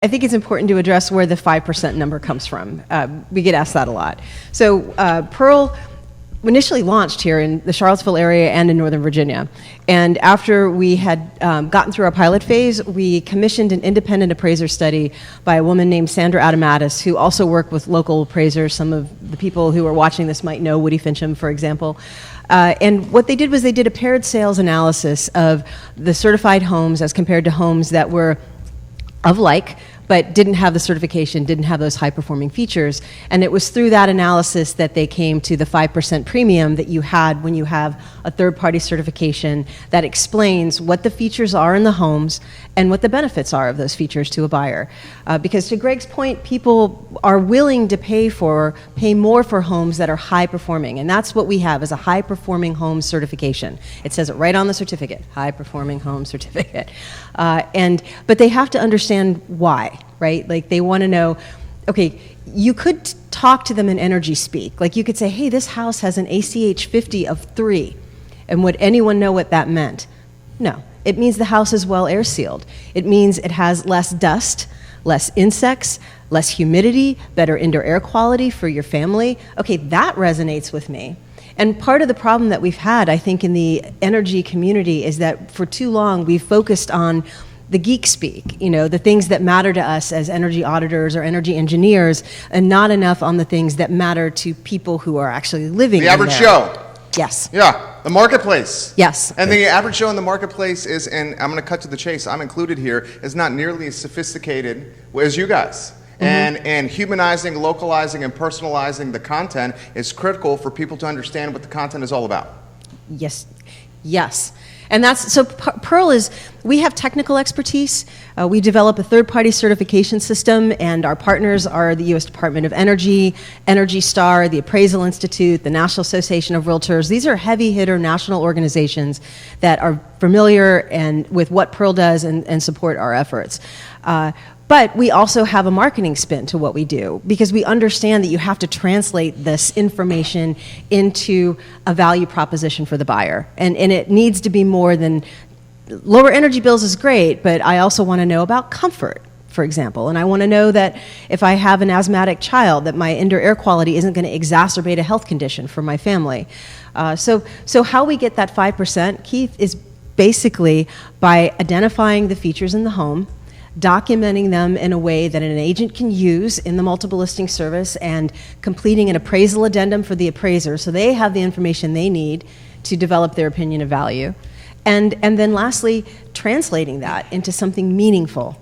I think it's important to address where the 5% number comes from. We get asked that a lot. So Pearl initially launched here in the Charlottesville area and in Northern Virginia. And after we had gotten through our pilot phase, we commissioned an independent appraiser study by a woman named Cynthia Adams, who also worked with local appraisers. Some of the people who are watching this might know Woody Fincham, for example. And what they did was they did a paired sales analysis of the certified homes as compared to homes that were of like, but didn't have the certification, didn't have those high-performing features. And it was through that analysis that they came to the 5% premium that you had when you have a third-party certification that explains what the features are in the homes and what the benefits are of those features to a buyer. Because to Greg's point, people are willing to pay more for homes that are high-performing. And that's what we have, is a high-performing home certification. It says it right on the certificate, high-performing home certificate. But they have to understand why. Right? Like they want to know, okay, you could talk to them in energy speak. Like you could say, hey, this house has an ACH 50 of 3. And would anyone know what that meant? No. It means the house is well air sealed. It means it has less dust, less insects, less humidity, better indoor air quality for your family. Okay, that resonates with me. And part of the problem that we've had, I think, in the energy community is that for too long we've focused on the geek speak, the things that matter to us as energy auditors or energy engineers, and not enough on the things that matter to people who are actually living in there. The average Joe. Yes. Yeah, the marketplace. Yes. And the average Joe in the marketplace is, and I'm going to cut to the chase, I'm included here, is not nearly as sophisticated as you guys. Mm-hmm. And humanizing, localizing, and personalizing the content is critical for people to understand what the content is all about. Yes. Yes. And that's, so Pearl is, we have technical expertise. We develop a third-party certification system, and our partners are the U.S. Department of Energy, Energy Star, the Appraisal Institute, the National Association of Realtors. These are heavy-hitter national organizations that are familiar with what Pearl does and support our efforts. But we also have a marketing spin to what we do, because we understand that you have to translate this information into a value proposition for the buyer. And it needs to be more than, lower energy bills is great, but I also want to know about comfort, for example. And I want to know that if I have an asthmatic child, that my indoor air quality isn't going to exacerbate a health condition for my family. So how we get that 5%, Keith, is basically by identifying the features in the home, documenting them in a way that an agent can use in the multiple listing service, and completing an appraisal addendum for the appraiser so they have the information they need to develop their opinion of value. And then lastly, translating that into something meaningful